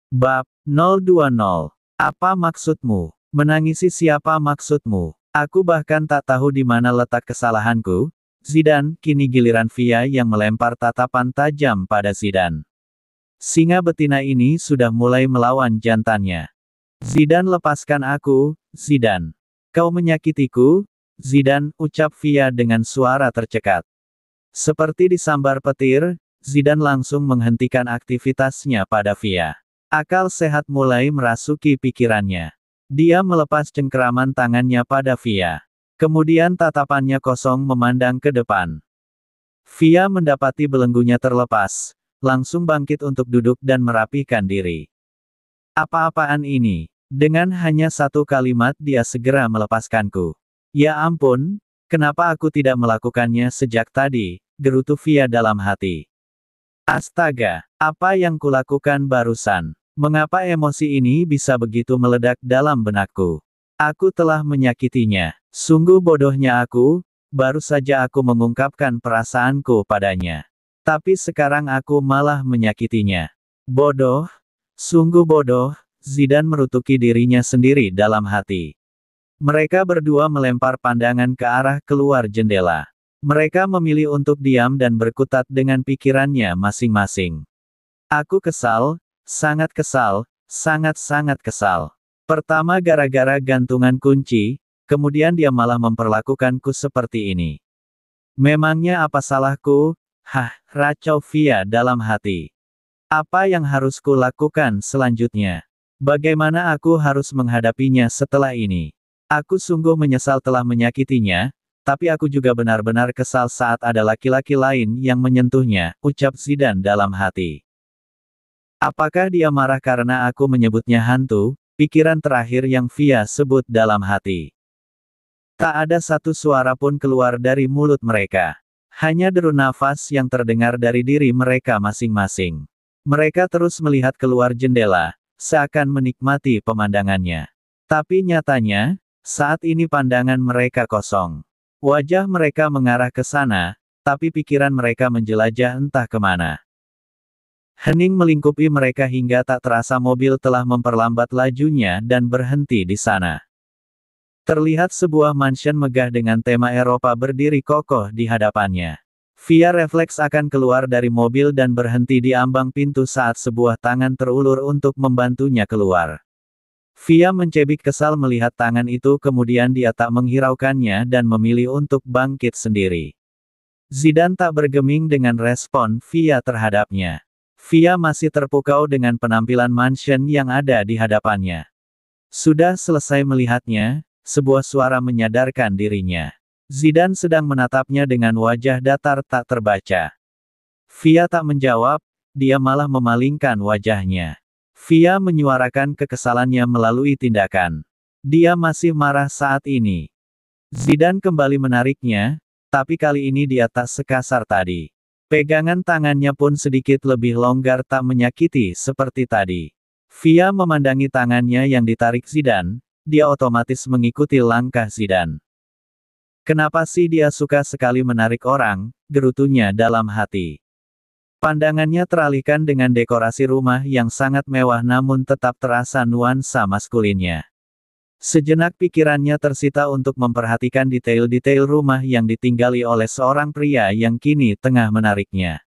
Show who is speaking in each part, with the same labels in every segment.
Speaker 1: Bab 020. Apa maksudmu? Menangisi siapa maksudmu? Aku bahkan tak tahu di mana letak kesalahanku. Zidane, kini giliran Fia yang melempar tatapan tajam pada Zidane. Singa betina ini sudah mulai melawan jantannya. Zidane, lepaskan aku, Zidane. Kau menyakitiku, Zidane, ucap Fia dengan suara tercekat. Seperti disambar petir, Zidane langsung menghentikan aktivitasnya pada Fia. Akal sehat mulai merasuki pikirannya. Dia melepas cengkeraman tangannya pada Fia. Kemudian tatapannya kosong memandang ke depan. Fia mendapati belenggunya terlepas, langsung bangkit untuk duduk dan merapihkan diri. Apa-apaan ini? Dengan hanya satu kalimat dia segera melepaskanku. Ya ampun, kenapa aku tidak melakukannya sejak tadi, gerutu Fia dalam hati. Astaga, apa yang kulakukan barusan? Mengapa emosi ini bisa begitu meledak dalam benakku? Aku telah menyakitinya. Sungguh bodohnya aku, baru saja aku mengungkapkan perasaanku padanya. Tapi sekarang aku malah menyakitinya. Bodoh, sungguh bodoh, Zidane merutuki dirinya sendiri dalam hati. Mereka berdua melempar pandangan ke arah keluar jendela. Mereka memilih untuk diam dan berkutat dengan pikirannya masing-masing. Aku kesal, sangat kesal, sangat-sangat kesal. Pertama gara-gara gantungan kunci, kemudian dia malah memperlakukanku seperti ini. Memangnya apa salahku? Hah, racau Fia dalam hati. Apa yang harus kulakukan selanjutnya? Bagaimana aku harus menghadapinya setelah ini? Aku sungguh menyesal telah menyakitinya, tapi aku juga benar-benar kesal saat ada laki-laki lain yang menyentuhnya, ucap Zidane dalam hati. Apakah dia marah karena aku menyebutnya hantu? Pikiran terakhir yang Fia sebut dalam hati. Tak ada satu suara pun keluar dari mulut mereka. Hanya deru nafas yang terdengar dari diri mereka masing-masing. Mereka terus melihat keluar jendela, seakan menikmati pemandangannya. Tapi nyatanya, saat ini pandangan mereka kosong. Wajah mereka mengarah ke sana, tapi pikiran mereka menjelajah entah kemana. Hening melingkupi mereka hingga tak terasa mobil telah memperlambat lajunya dan berhenti di sana. Terlihat sebuah mansion megah dengan tema Eropa berdiri kokoh di hadapannya. Fia refleks akan keluar dari mobil dan berhenti di ambang pintu saat sebuah tangan terulur untuk membantunya keluar. Fia mencebik kesal melihat tangan itu, kemudian dia tak menghiraukannya dan memilih untuk bangkit sendiri. Zidane tak bergeming dengan respon Fia terhadapnya. Fia masih terpukau dengan penampilan mansion yang ada di hadapannya. Sudah selesai melihatnya, sebuah suara menyadarkan dirinya. Zidane sedang menatapnya dengan wajah datar tak terbaca. Fia tak menjawab, dia malah memalingkan wajahnya. Fia menyuarakan kekesalannya melalui tindakan. Dia masih marah saat ini. Zidane kembali menariknya, tapi kali ini dia tak sekasar tadi. Pegangan tangannya pun sedikit lebih longgar, tak menyakiti seperti tadi. Fia memandangi tangannya yang ditarik Zidane, dia otomatis mengikuti langkah Zidane. Kenapa sih dia suka sekali menarik orang, gerutunya dalam hati. Pandangannya teralihkan dengan dekorasi rumah yang sangat mewah namun tetap terasa nuansa maskulinnya. Sejenak pikirannya tersita untuk memperhatikan detail-detail rumah yang ditinggali oleh seorang pria yang kini tengah menariknya.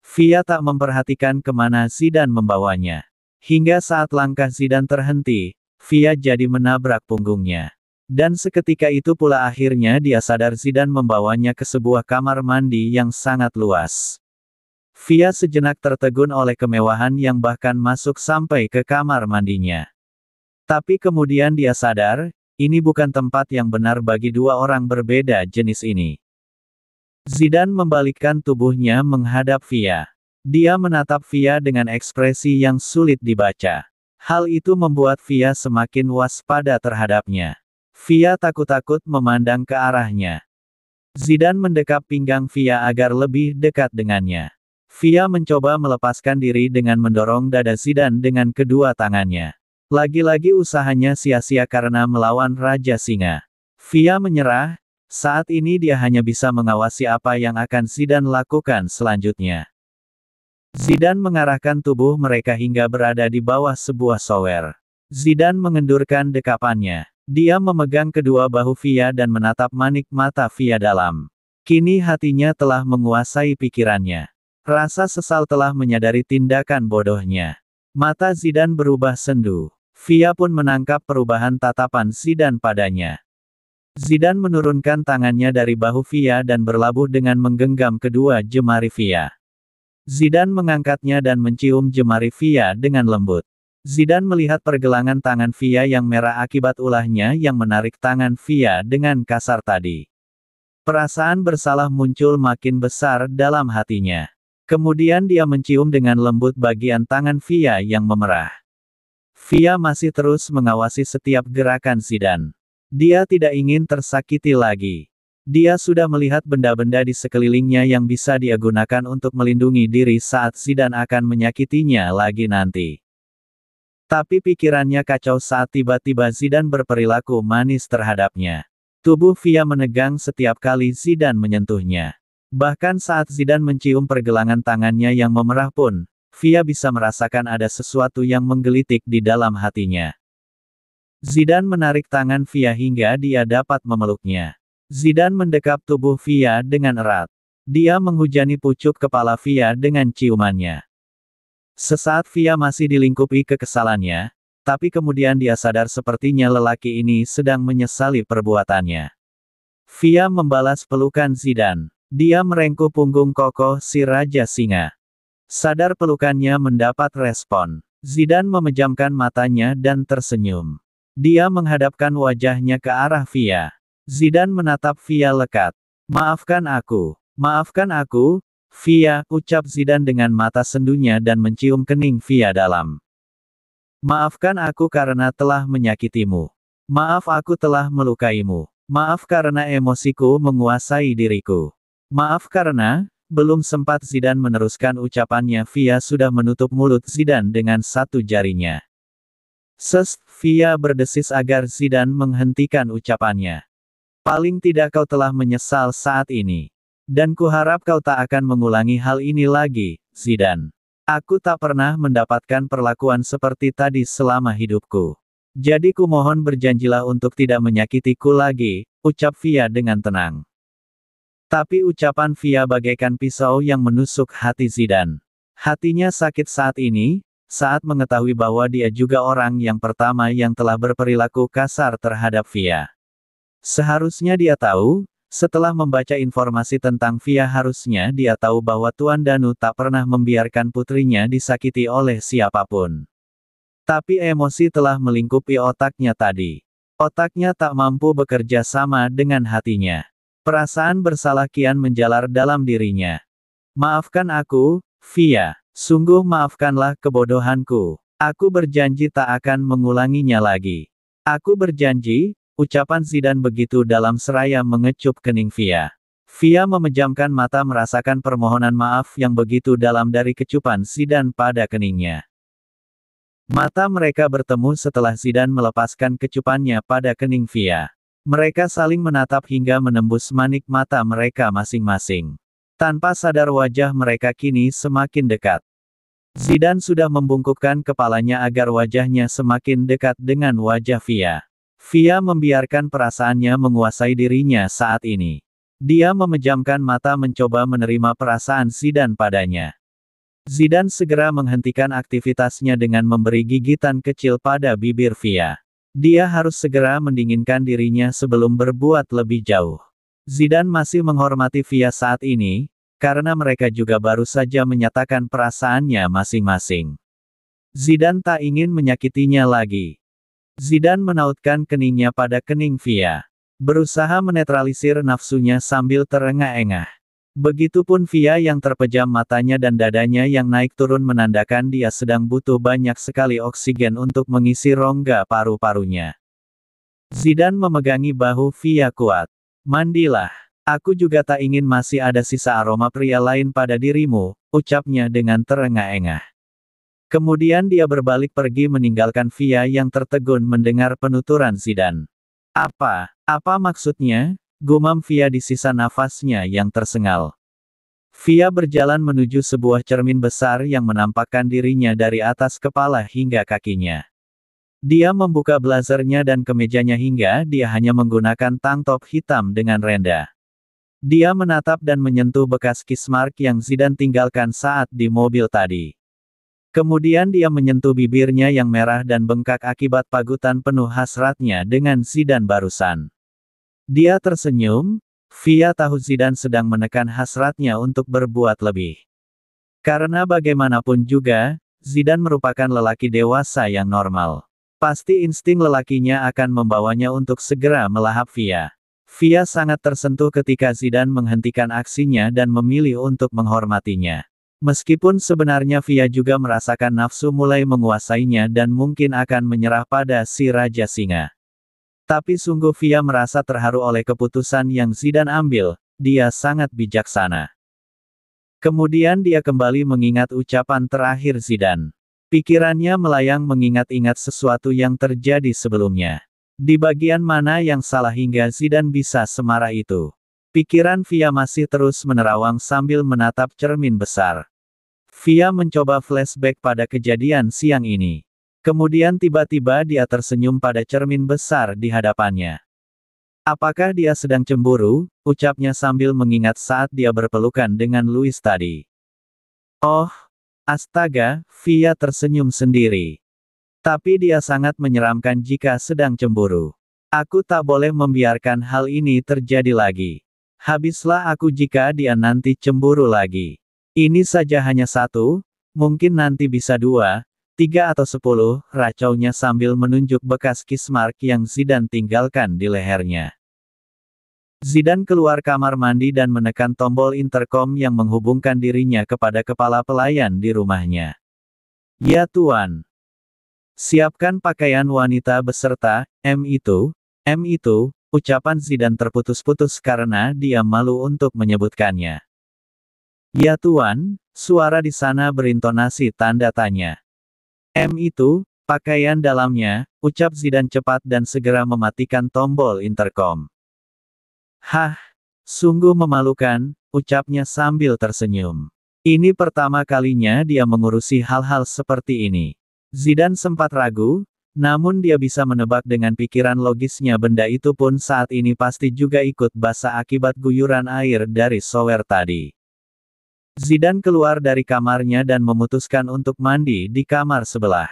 Speaker 1: Fia tak memperhatikan kemana Zidane membawanya. Hingga saat langkah Zidane terhenti, Fia jadi menabrak punggungnya. Dan seketika itu pula akhirnya dia sadar Zidane membawanya ke sebuah kamar mandi yang sangat luas. Fia sejenak tertegun oleh kemewahan yang bahkan masuk sampai ke kamar mandinya. Tapi kemudian dia sadar, ini bukan tempat yang benar bagi dua orang berbeda jenis ini. Zidane membalikkan tubuhnya menghadap Fia. Dia menatap Fia dengan ekspresi yang sulit dibaca. Hal itu membuat Fia semakin waspada terhadapnya. Fia takut-takut memandang ke arahnya. Zidane mendekap pinggang Fia agar lebih dekat dengannya. Fia mencoba melepaskan diri dengan mendorong dada Zidane dengan kedua tangannya. Lagi-lagi usahanya sia-sia karena melawan Raja Singa. Fia menyerah, saat ini dia hanya bisa mengawasi apa yang akan Zidane lakukan selanjutnya. Zidane mengarahkan tubuh mereka hingga berada di bawah sebuah shower. Zidane mengendurkan dekapannya. Dia memegang kedua bahu Via dan menatap manik mata Via dalam. Kini hatinya telah menguasai pikirannya. Rasa sesal telah menyadari tindakan bodohnya. Mata Zidane berubah sendu. Via pun menangkap perubahan tatapan Zidane padanya. Zidane menurunkan tangannya dari bahu Via dan berlabuh dengan menggenggam kedua jemari Via. Zidane mengangkatnya dan mencium jemari Via dengan lembut. Zidane melihat pergelangan tangan Via yang merah akibat ulahnya yang menarik tangan Via dengan kasar tadi. Perasaan bersalah muncul makin besar dalam hatinya. Kemudian dia mencium dengan lembut bagian tangan Via yang memerah. Via masih terus mengawasi setiap gerakan Zidane. Dia tidak ingin tersakiti lagi. Dia sudah melihat benda-benda di sekelilingnya yang bisa dia gunakan untuk melindungi diri saat Zidane akan menyakitinya lagi nanti. Tapi pikirannya kacau saat tiba-tiba Zidane berperilaku manis terhadapnya. Tubuh Via menegang setiap kali Zidane menyentuhnya. Bahkan saat Zidane mencium pergelangan tangannya yang memerah pun, Via bisa merasakan ada sesuatu yang menggelitik di dalam hatinya. Zidane menarik tangan Via hingga dia dapat memeluknya. Zidane mendekap tubuh Via dengan erat. Dia menghujani pucuk kepala Via dengan ciumannya. Sesaat Via masih dilingkupi kekesalannya, tapi kemudian dia sadar sepertinya lelaki ini sedang menyesali perbuatannya. Via membalas pelukan Zidane. Dia merengkuh punggung kokoh si Raja Singa. Sadar pelukannya mendapat respon. Zidane memejamkan matanya dan tersenyum. Dia menghadapkan wajahnya ke arah Via. Zidane menatap Via lekat. Maafkan aku, Via, ucap Zidane dengan mata sendunya dan mencium kening Via dalam. Maafkan aku karena telah menyakitimu. Maaf aku telah melukaimu. Maaf karena emosiku menguasai diriku. Maaf karena, belum sempat Zidane meneruskan ucapannya Via sudah menutup mulut Zidane dengan satu jarinya. Via berdesis agar Zidane menghentikan ucapannya. Paling tidak kau telah menyesal saat ini. Dan kuharap kau tak akan mengulangi hal ini lagi, Zidane. Aku tak pernah mendapatkan perlakuan seperti tadi selama hidupku. Jadi kumohon berjanjilah untuk tidak menyakitiku lagi, ucap Via dengan tenang. Tapi ucapan Via bagaikan pisau yang menusuk hati Zidane. Hatinya sakit saat ini, saat mengetahui bahwa dia juga orang yang pertama yang telah berperilaku kasar terhadap Via. Seharusnya dia tahu, setelah membaca informasi tentang Via harusnya dia tahu bahwa Tuan Danu tak pernah membiarkan putrinya disakiti oleh siapapun. Tapi emosi telah melingkupi otaknya tadi. Otaknya tak mampu bekerja sama dengan hatinya. Perasaan bersalah kian menjalar dalam dirinya. Maafkan aku, Via. Sungguh maafkanlah kebodohanku. Aku berjanji tak akan mengulanginya lagi. Aku berjanji, ucapan Zidane begitu dalam seraya mengecup kening Via. Via memejamkan mata merasakan permohonan maaf yang begitu dalam dari kecupan Zidane pada keningnya. Mata mereka bertemu setelah Zidane melepaskan kecupannya pada kening Via. Mereka saling menatap hingga menembus manik mata mereka masing-masing. Tanpa sadar wajah mereka kini semakin dekat. Zidane sudah membungkukkan kepalanya agar wajahnya semakin dekat dengan wajah Via. Via membiarkan perasaannya menguasai dirinya saat ini. Dia memejamkan mata mencoba menerima perasaan Zidane padanya. Zidane segera menghentikan aktivitasnya dengan memberi gigitan kecil pada bibir Via. Dia harus segera mendinginkan dirinya sebelum berbuat lebih jauh. Zidane masih menghormati Via saat ini, karena mereka juga baru saja menyatakan perasaannya masing-masing. Zidane tak ingin menyakitinya lagi. Zidane menautkan keningnya pada kening Via. Berusaha menetralisir nafsunya sambil terengah-engah. Begitupun Via yang terpejam matanya dan dadanya yang naik turun menandakan dia sedang butuh banyak sekali oksigen untuk mengisi rongga paru-parunya. Zidane memegangi bahu Via kuat. Mandilah. Aku juga tak ingin masih ada sisa aroma pria lain pada dirimu, ucapnya dengan terengah-engah. Kemudian dia berbalik pergi meninggalkan Via yang tertegun mendengar penuturan Zidane. Apa maksudnya? Gumam Via di sisa nafasnya yang tersengal. Via berjalan menuju sebuah cermin besar yang menampakkan dirinya dari atas kepala hingga kakinya. Dia membuka blazernya dan kemejanya hingga dia hanya menggunakan tank top hitam dengan rendah. Dia menatap dan menyentuh bekas kiss mark yang Zidane tinggalkan saat di mobil tadi. Kemudian dia menyentuh bibirnya yang merah dan bengkak akibat pagutan penuh hasratnya dengan Zidane barusan. Dia tersenyum, Via tahu Zidane sedang menekan hasratnya untuk berbuat lebih. Karena bagaimanapun juga, Zidane merupakan lelaki dewasa yang normal. Pasti insting lelakinya akan membawanya untuk segera melahap Via. Via sangat tersentuh ketika Zidane menghentikan aksinya dan memilih untuk menghormatinya. Meskipun sebenarnya Via juga merasakan nafsu mulai menguasainya dan mungkin akan menyerah pada si Raja Singa. Tapi sungguh Via merasa terharu oleh keputusan yang Zidane ambil, dia sangat bijaksana. Kemudian dia kembali mengingat ucapan terakhir Zidane. Pikirannya melayang mengingat-ingat sesuatu yang terjadi sebelumnya. Di bagian mana yang salah hingga Zidane bisa semarah itu? Pikiran Via masih terus menerawang sambil menatap cermin besar. Via mencoba flashback pada kejadian siang ini. Kemudian tiba-tiba dia tersenyum pada cermin besar di hadapannya. Apakah dia sedang cemburu? Ucapnya sambil mengingat saat dia berpelukan dengan Louis tadi. Oh, astaga, Via tersenyum sendiri. Tapi dia sangat menyeramkan jika sedang cemburu. Aku tak boleh membiarkan hal ini terjadi lagi. Habislah aku jika dia nanti cemburu lagi. Ini saja hanya satu, mungkin nanti bisa 2, 3 atau 10, racaunya sambil menunjuk bekas kiss mark yang Zidane tinggalkan di lehernya. Zidane keluar kamar mandi dan menekan tombol intercom yang menghubungkan dirinya kepada kepala pelayan di rumahnya. Ya Tuan. Siapkan pakaian wanita beserta, M itu, ucapan Zidane terputus-putus karena dia malu untuk menyebutkannya. Ya Tuan, suara di sana berintonasi tanda tanya. M itu, pakaian dalamnya, ucap Zidane cepat dan segera mematikan tombol intercom. Hah, sungguh memalukan, ucapnya sambil tersenyum. Ini pertama kalinya dia mengurusi hal-hal seperti ini. Zidane sempat ragu, namun dia bisa menebak dengan pikiran logisnya benda itu pun saat ini pasti juga ikut basah akibat guyuran air dari shower tadi. Zidane keluar dari kamarnya dan memutuskan untuk mandi di kamar sebelah.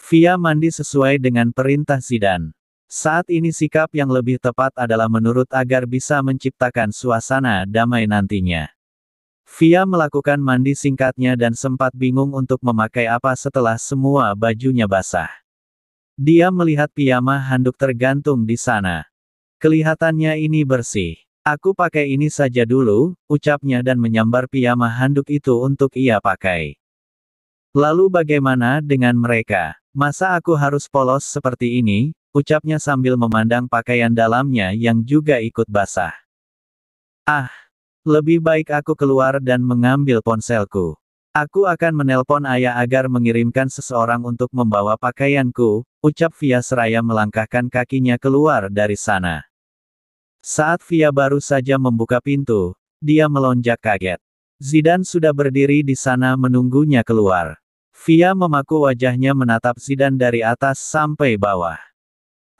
Speaker 1: Via mandi sesuai dengan perintah Zidane. Saat ini sikap yang lebih tepat adalah menurut agar bisa menciptakan suasana damai nantinya. Via melakukan mandi singkatnya dan sempat bingung untuk memakai apa setelah semua bajunya basah. Dia melihat piyama handuk tergantung di sana. Kelihatannya ini bersih. Aku pakai ini saja dulu, ucapnya dan menyambar piyama handuk itu untuk ia pakai. Lalu bagaimana dengan mereka? Masa aku harus polos seperti ini? Ucapnya sambil memandang pakaian dalamnya yang juga ikut basah. Ah, lebih baik aku keluar dan mengambil ponselku. Aku akan menelpon ayah agar mengirimkan seseorang untuk membawa pakaianku, ucap Via seraya melangkahkan kakinya keluar dari sana. Saat Via baru saja membuka pintu, dia melonjak kaget. Zidane sudah berdiri di sana menunggunya keluar. Via memaku wajahnya menatap Zidane dari atas sampai bawah.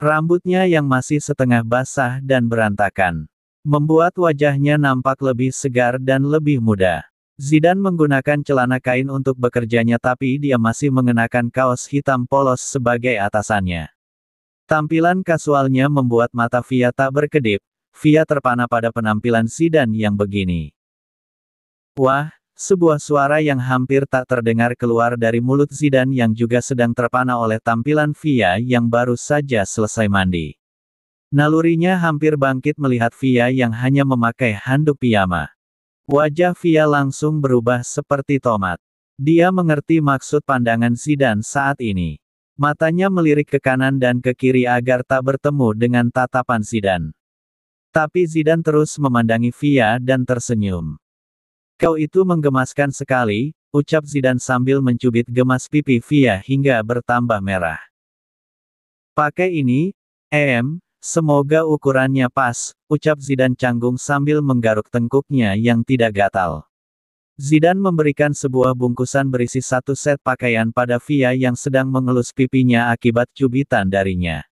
Speaker 1: Rambutnya yang masih setengah basah dan berantakan membuat wajahnya nampak lebih segar dan lebih muda. Zidane menggunakan celana kain untuk bekerjanya tapi dia masih mengenakan kaos hitam polos sebagai atasannya. Tampilan kasualnya membuat mata Via tak berkedip. Via terpana pada penampilan Zidane yang begini. Wah, sebuah suara yang hampir tak terdengar keluar dari mulut Zidane yang juga sedang terpana oleh tampilan Via yang baru saja selesai mandi. Nalurinya hampir bangkit melihat Via yang hanya memakai handuk piyama. Wajah Via langsung berubah seperti tomat. Dia mengerti maksud pandangan Zidane saat ini. Matanya melirik ke kanan dan ke kiri agar tak bertemu dengan tatapan Zidane. Tapi Zidane terus memandangi Via dan tersenyum. Kau itu menggemaskan sekali, ucap Zidane sambil mencubit gemas pipi Via hingga bertambah merah. Pakai ini, semoga ukurannya pas, ucap Zidane canggung sambil menggaruk tengkuknya yang tidak gatal. Zidane memberikan sebuah bungkusan berisi satu set pakaian pada Via yang sedang mengelus pipinya akibat cubitan darinya.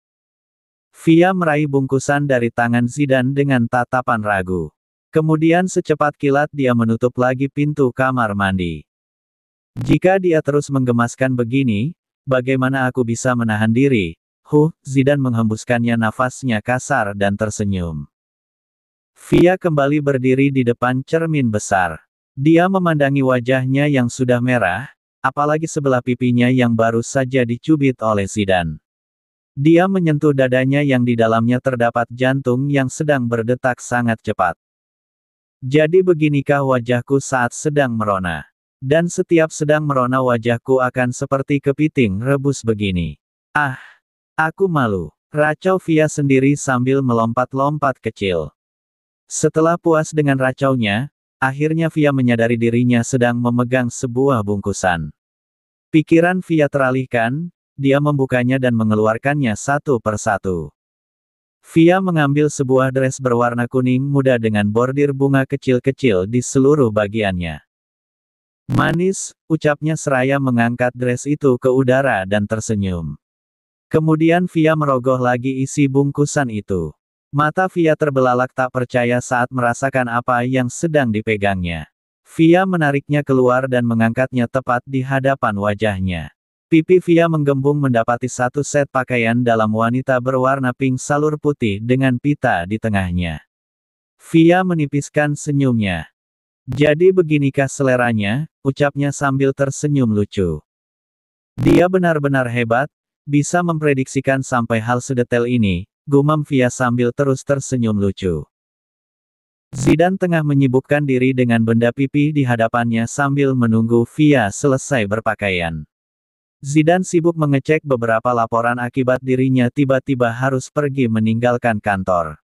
Speaker 1: Via meraih bungkusan dari tangan Zidane dengan tatapan ragu. Kemudian secepat kilat dia menutup lagi pintu kamar mandi. Jika dia terus menggemaskan begini, bagaimana aku bisa menahan diri? Zidane menghembuskannya nafasnya kasar dan tersenyum. Via kembali berdiri di depan cermin besar. Dia memandangi wajahnya yang sudah merah, apalagi sebelah pipinya yang baru saja dicubit oleh Zidane. Dia menyentuh dadanya yang di dalamnya terdapat jantung yang sedang berdetak sangat cepat. Jadi beginikah wajahku saat sedang merona. Dan setiap sedang merona wajahku akan seperti kepiting rebus begini. Aku malu. Racau Via sendiri sambil melompat-lompat kecil. Setelah puas dengan racaunya, akhirnya Via menyadari dirinya sedang memegang sebuah bungkusan. Pikiran Via teralihkan, dia membukanya dan mengeluarkannya satu persatu. Via mengambil sebuah dress berwarna kuning muda dengan bordir bunga kecil-kecil di seluruh bagiannya. Manis, ucapnya seraya mengangkat dress itu ke udara dan tersenyum. Kemudian Via merogoh lagi isi bungkusan itu. Mata Via terbelalak tak percaya saat merasakan apa yang sedang dipegangnya. Via menariknya keluar dan mengangkatnya tepat di hadapan wajahnya. Pipi Via menggembung mendapati satu set pakaian dalam wanita berwarna pink salur putih dengan pita di tengahnya. Via menipiskan senyumnya. Jadi beginikah seleranya, ucapnya sambil tersenyum lucu. Dia benar-benar hebat, bisa memprediksikan sampai hal sedetail ini. Gumam Via sambil terus tersenyum lucu. Zidane tengah menyibukkan diri dengan benda pipi di hadapannya sambil menunggu Via selesai berpakaian. Zidane sibuk mengecek beberapa laporan akibat dirinya tiba-tiba harus pergi meninggalkan kantor.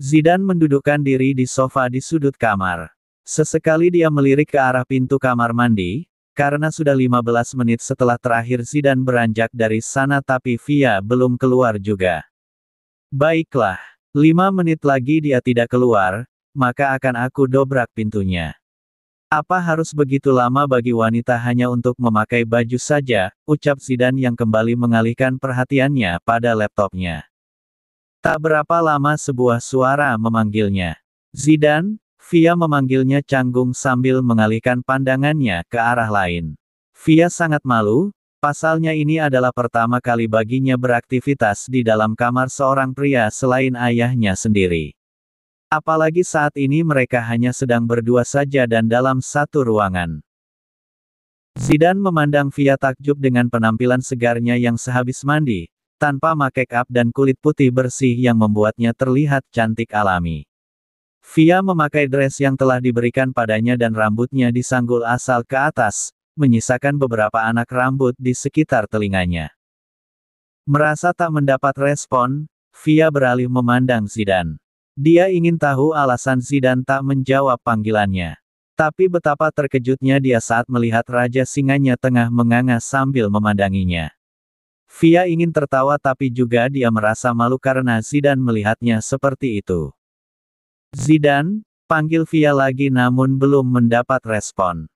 Speaker 1: Zidane mendudukkan diri di sofa di sudut kamar. Sesekali dia melirik ke arah pintu kamar mandi, karena sudah 15 menit setelah terakhir Zidane beranjak dari sana tapi Via belum keluar juga. Baiklah, 5 menit lagi dia tidak keluar, maka akan aku dobrak pintunya. Apa harus begitu lama bagi wanita hanya untuk memakai baju saja, ucap Zidane yang kembali mengalihkan perhatiannya pada laptopnya. Tak berapa lama sebuah suara memanggilnya. Zidane, Via memanggilnya canggung sambil mengalihkan pandangannya ke arah lain. Via sangat malu. Pasalnya ini adalah pertama kali baginya beraktivitas di dalam kamar seorang pria selain ayahnya sendiri. Apalagi saat ini mereka hanya sedang berdua saja dan dalam satu ruangan. Zidane memandang Via takjub dengan penampilan segarnya yang sehabis mandi, tanpa make up dan kulit putih bersih yang membuatnya terlihat cantik alami. Via memakai dress yang telah diberikan padanya dan rambutnya disanggul asal ke atas, menyisakan beberapa anak rambut di sekitar telinganya. Merasa tak mendapat respon, Via beralih memandang Zidane. Dia ingin tahu alasan Zidane tak menjawab panggilannya. Tapi betapa terkejutnya dia saat melihat Raja Singanya tengah menganga sambil memandanginya. Via ingin tertawa tapi juga dia merasa malu karena Zidane melihatnya seperti itu. Zidane, panggil Via lagi namun belum mendapat respon.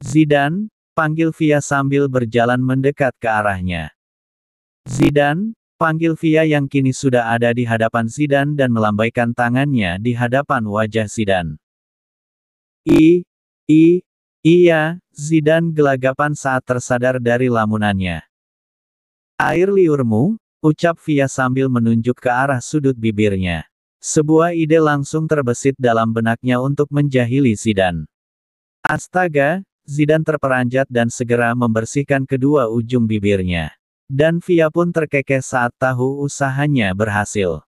Speaker 1: Zidane, panggil Via sambil berjalan mendekat ke arahnya. Zidane, panggil Via yang kini sudah ada di hadapan Zidane dan melambaikan tangannya di hadapan wajah Zidane. Iya, Zidane gelagapan saat tersadar dari lamunannya. Air liurmu, ucap Via sambil menunjuk ke arah sudut bibirnya. Sebuah ide langsung terbesit dalam benaknya untuk menjahili Zidane. Astaga! Zidane terperanjat dan segera membersihkan kedua ujung bibirnya. Dan Via pun terkekeh saat tahu usahanya berhasil.